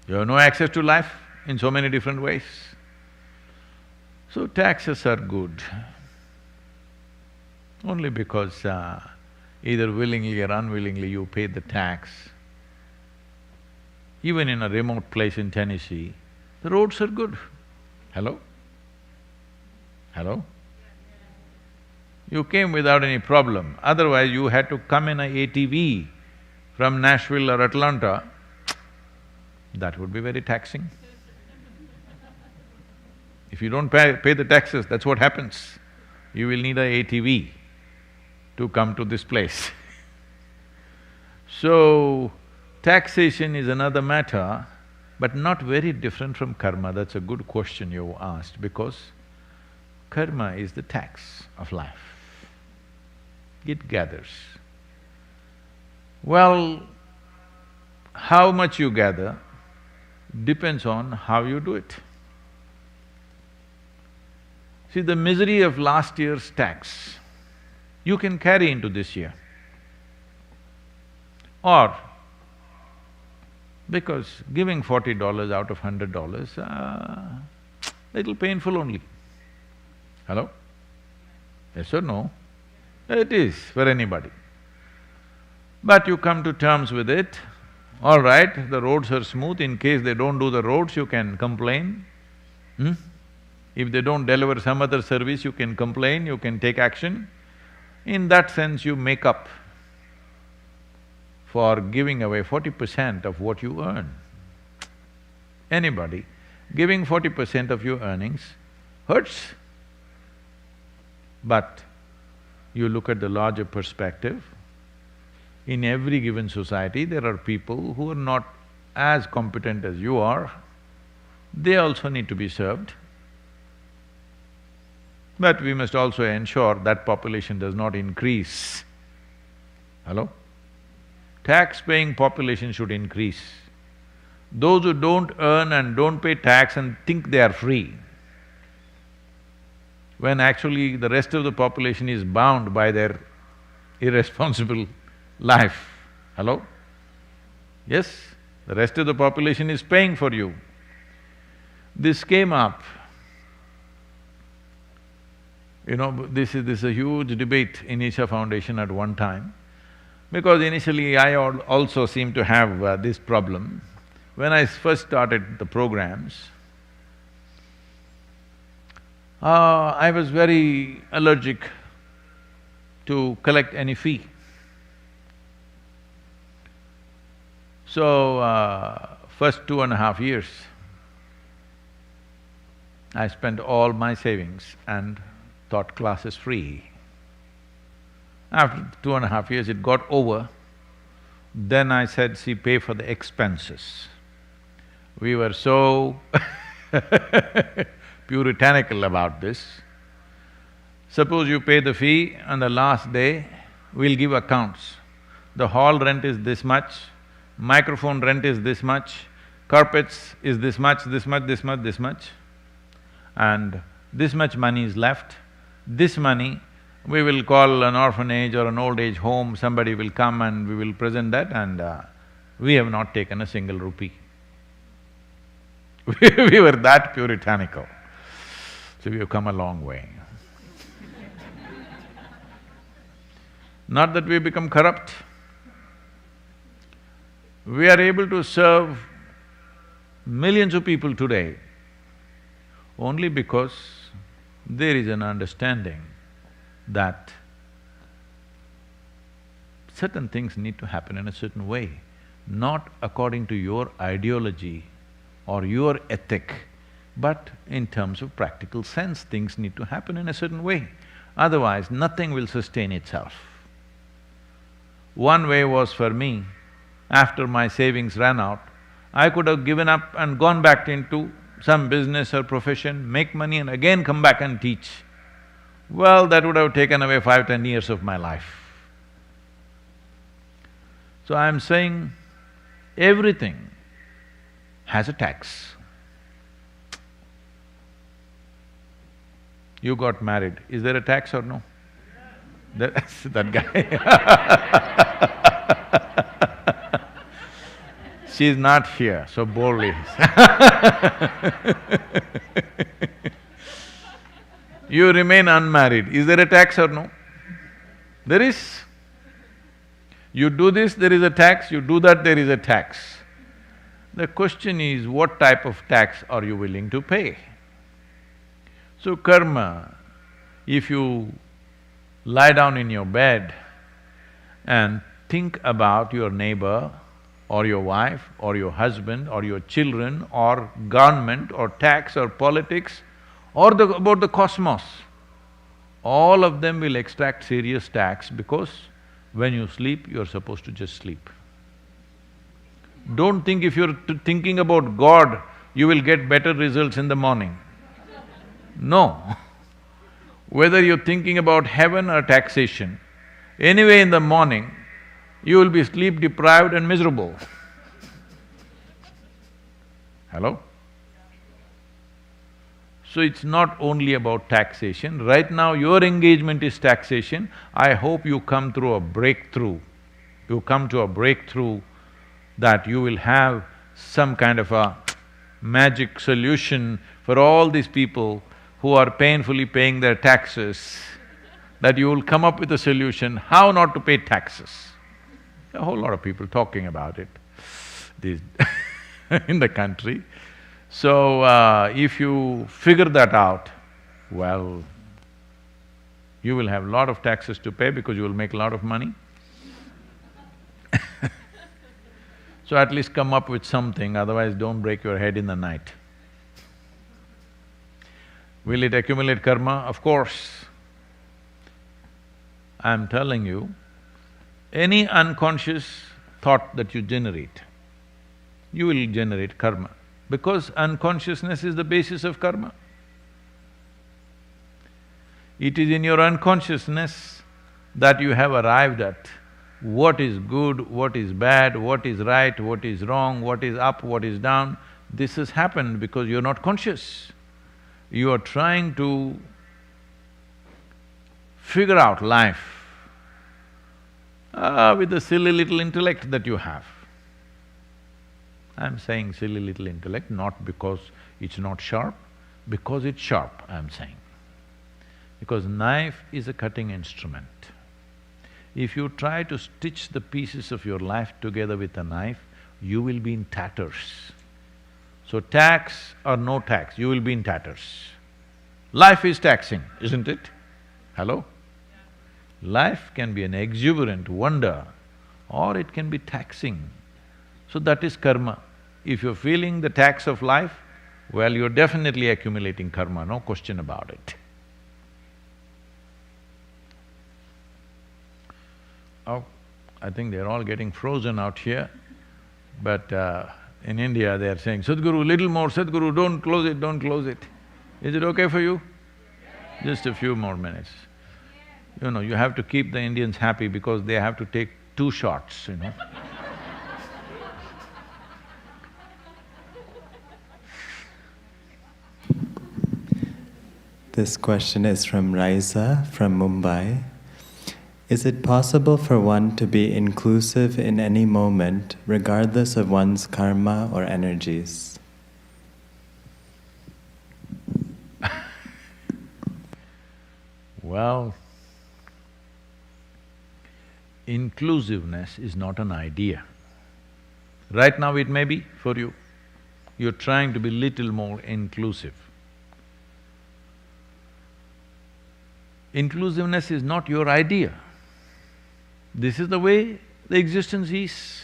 You have no access to life in so many different ways. So taxes are good, only because either willingly or unwillingly you pay the tax. Even in a remote place in Tennessee, the roads are good. Hello? Hello? You came without any problem, otherwise you had to come in a ATV from Nashville or Atlanta, that would be very taxing. If you don't pay the taxes, that's what happens. You will need a ATV to come to this place. So, taxation is another matter, but not very different from karma. That's a good question you asked, because karma is the tax of life. It gathers. Well, how much you gather depends on how you do it. See, the misery of last year's tax, you can carry into this year. Or, because giving $40 out of $100, little painful only. Hello? Yes or no? It is for anybody. But you come to terms with it, all right, the roads are smooth, in case they don't do the roads, you can complain. If they don't deliver some other service, you can complain, you can take action. In that sense, you make up for giving away 40% of what you earn. Anybody giving 40% of your earnings hurts. But you look at the larger perspective, in every given society there are people who are not as competent as you are, they also need to be served. But we must also ensure that population does not increase. Hello? Tax-paying population should increase. Those who don't earn and don't pay tax and think they are free, when actually the rest of the population is bound by their irresponsible life. Hello? Yes, the rest of the population is paying for you. This came up, this is a huge debate in Isha Foundation at one time, because initially I also seemed to have this problem. When I first started the programs, I was very allergic to collect any fee. So, first 2.5 years, I spent all my savings and taught classes free. After 2.5 years, it got over. Then I said, see, pay for the expenses. We were so puritanical about this. Suppose you pay the fee, on the last day, we'll give accounts. The hall rent is this much, microphone rent is this much, carpets is this much, this much, this much, this much, and this much money is left. This money, we will call an orphanage or an old age home, somebody will come and we will present that, and we have not taken a single rupee. We were that puritanical. So we have come a long way. Not that we become corrupt. We are able to serve millions of people today only because there is an understanding that certain things need to happen in a certain way, not according to your ideology or your ethic, but in terms of practical sense, things need to happen in a certain way. Otherwise, nothing will sustain itself. One way was for me, after my savings ran out, I could have given up and gone back into some business or profession, make money and again come back and teach. Well, that would have taken away 5–10 years of my life. So I'm saying, everything has a tax. You got married, is there a tax or no? That guy She's not here, so boldly You remain unmarried, is there a tax or no? There is. You do this, there is a tax, you do that, there is a tax. The question is, what type of tax are you willing to pay? So karma, if you lie down in your bed and think about your neighbor or your wife or your husband or your children or government or tax or politics or about the cosmos. All of them will extract serious tax because when you sleep, you're supposed to just sleep. Don't think if you're thinking about God, you will get better results in the morning. No. Whether you're thinking about heaven or taxation, anyway in the morning, you will be sleep deprived and miserable. Hello? So it's not only about taxation. Right now your engagement is taxation. I hope you come through a breakthrough. You come to a breakthrough that you will have some kind of a magic solution for all these people who are painfully paying their taxes, that you will come up with a solution how not to pay taxes. A whole lot of people talking about it these in the country. So, if you figure that out, well, you will have a lot of taxes to pay because you will make a lot of money. So at least come up with something, otherwise don't break your head in the night. Will it accumulate karma? Of course. I'm telling you, any unconscious thought that you generate, you will generate karma. Because unconsciousness is the basis of karma. It is in your unconsciousness that you have arrived at what is good, what is bad, what is right, what is wrong, what is up, what is down. This has happened because you're not conscious. You are trying to figure out life with the silly little intellect that you have. I'm saying silly little intellect not because it's not sharp, because it's sharp, I'm saying. Because knife is a cutting instrument. If you try to stitch the pieces of your life together with a knife, you will be in tatters. So tax or no tax, you will be in tatters. Life is taxing, isn't it? Hello? Life can be an exuberant wonder or it can be taxing. So that is karma. If you're feeling the tax of life, well, you're definitely accumulating karma, no question about it. Oh, I think they're all getting frozen out here, but in India they're saying, Sadhguru, little more, Sadhguru, don't close it, don't close it. Is it okay for you? Just a few more minutes. You know, you have to keep the Indians happy because they have to take 2 shots, you know. This question is from Raisa from Mumbai. Is it possible for one to be inclusive in any moment, regardless of one's karma or energies? Well, inclusiveness is not an idea. Right now it may be for you. You're trying to be little more inclusive. Inclusiveness is not your idea. This is the way the existence is.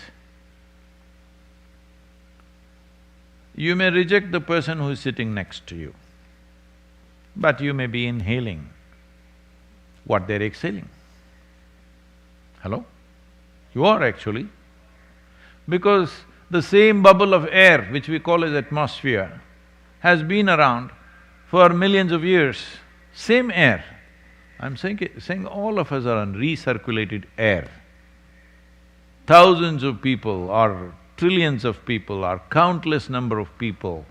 You may reject the person who is sitting next to you, but you may be inhaling what they're exhaling. Hello? You are actually. Because the same bubble of air which we call as atmosphere has been around for millions of years, same air. I'm saying all of us are on recirculated air. Thousands of people or trillions of people or countless number of people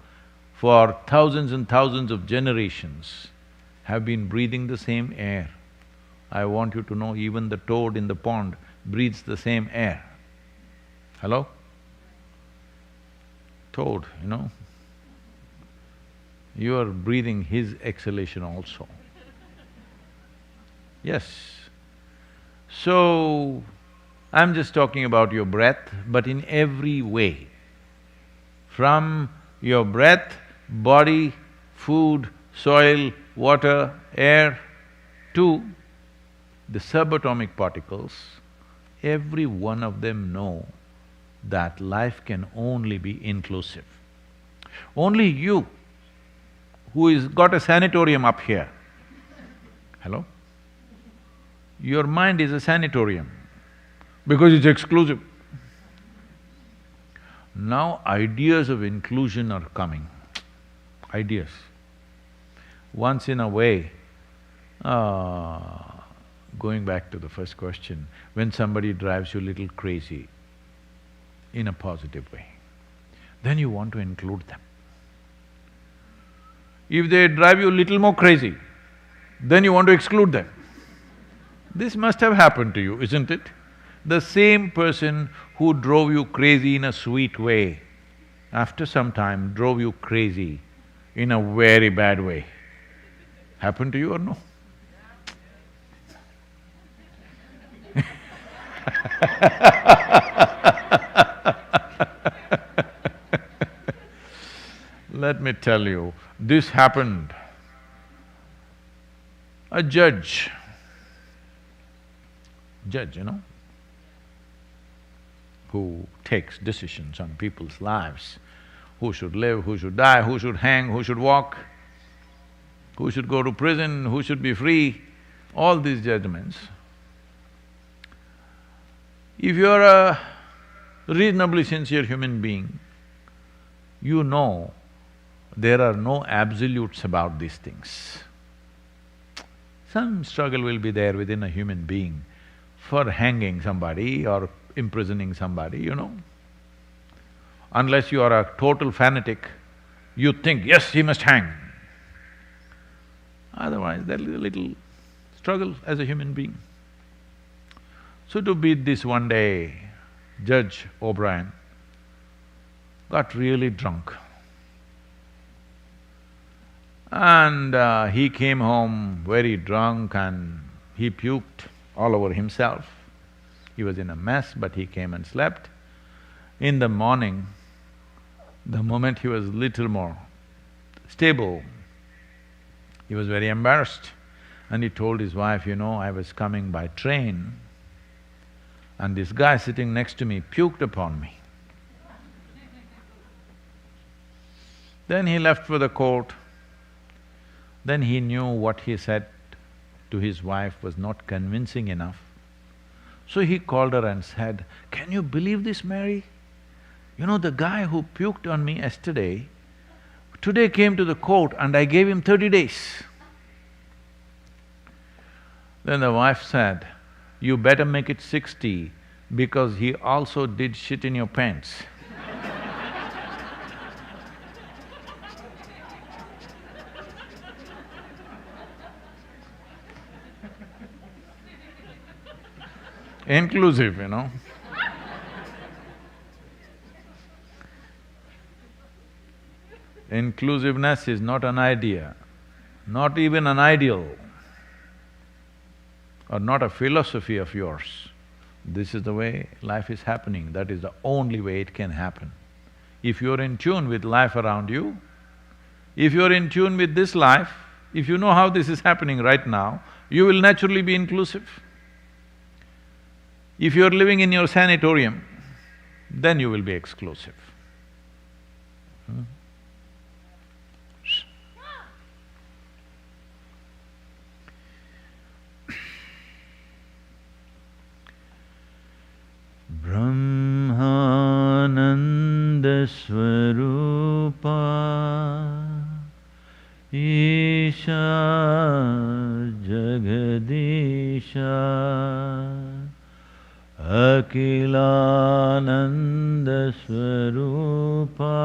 for thousands and thousands of generations have been breathing the same air. I want you to know even the toad in the pond breathes the same air. Hello? Toad, you know, you are breathing his exhalation also. Yes. So, I'm just talking about your breath, but in every way. From your breath, body, food, soil, water, air, to the subatomic particles, every one of them know that life can only be inclusive. Only you, who is got a sanatorium up here, hello? Your mind is a sanatorium because it's exclusive. Now ideas of inclusion are coming, ideas. Once in a way, going back to the first question, when somebody drives you a little crazy in a positive way, then you want to include them. If they drive you a little more crazy, then you want to exclude them. This must have happened to you, isn't it? The same person who drove you crazy in a sweet way, after some time drove you crazy in a very bad way. Happened to you or no? Let me tell you, this happened. A judge, you know, who takes decisions on people's lives, who should live, who should die, who should hang, who should walk, who should go to prison, who should be free, all these judgments. If you're a reasonably sincere human being, you know there are no absolutes about these things. Some struggle will be there within a human being for hanging somebody or imprisoning somebody, you know. Unless you are a total fanatic, you think, yes, he must hang. Otherwise, there is a little struggle as a human being. So to beat this one day, Judge O'Brien got really drunk. And he came home very drunk and he puked all over himself. He was in a mess, but he came and slept. In the morning, the moment he was little more stable, he was very embarrassed and he told his wife, you know, I was coming by train and this guy sitting next to me puked upon me. Then he left for the court. Then he knew what he said to his wife was not convincing enough. So he called her and said, can you believe this, Mary? You know, the guy who puked on me yesterday, today came to the court and I gave him 30 days. Then the wife said, you better make it 60 because he also did shit in your pants. Inclusive, you know. Inclusiveness is not an idea, not even an ideal, or not a philosophy of yours. This is the way life is happening, that is the only way it can happen. If you're in tune with life around you, if you're in tune with this life, if you know how this is happening right now, you will naturally be inclusive. If you're living in your sanatorium, then you will be exclusive. Brahmananda Swarupa Isha Jagadisha Akilananda Swarupa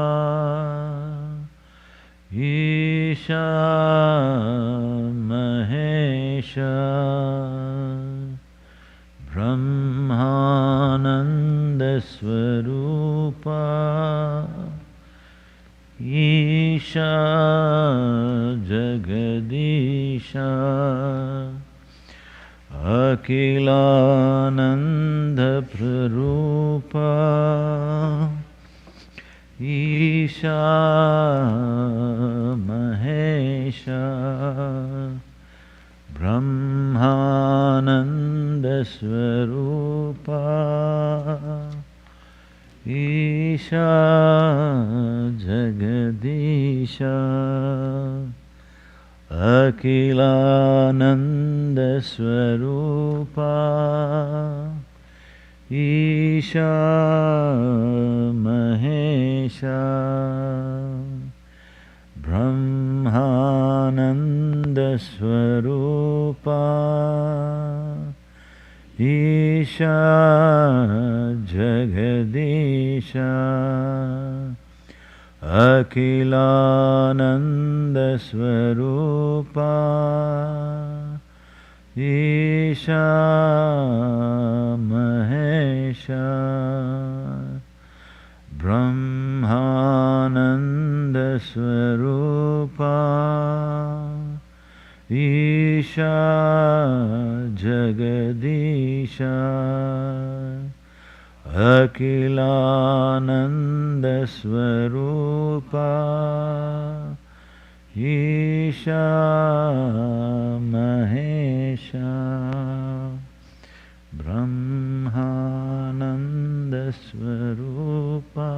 Isha Mahesha Brahmananda Swarupa Isha Jagadisha Akilananda Prarupa Isha Mahesha Brahmananda Akhilananda Swarupa Isha Mahesha Brahmananda Swarupa Isha Jagadisha Akhilananda Swarupa Isha Mahesha Brahmananda Swarupa Isha Jagadisha Akhilananda Swarupa Isha Mahesha Brahmananda Swarupa